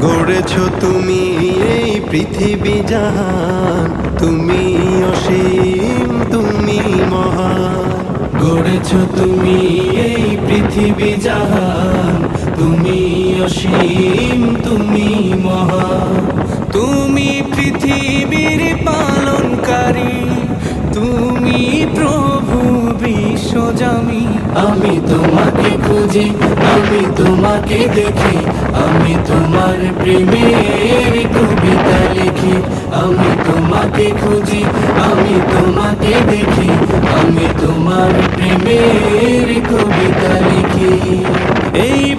গড়েছ তুমি এই পৃথিবী জাহান, তুমি অসীম, তুমি মহান। গড়েছ তুমি এই পৃথিবী জাহান, তুমি অসীম, তুমি মহান। তুমি পৃথিবীর পালনকারী, তুমি প্রভু বিশ্বজামি। আমি তোমাকে খুঁজি, আমি তোমাকে দেখি, আমি তোমার প্রেমের কবিতা লিখি। আমি তোমাকে খুঁজি, আমি তোমাকে দেখি, আমি তোমার প্রেমের কবিতা লিখি। এই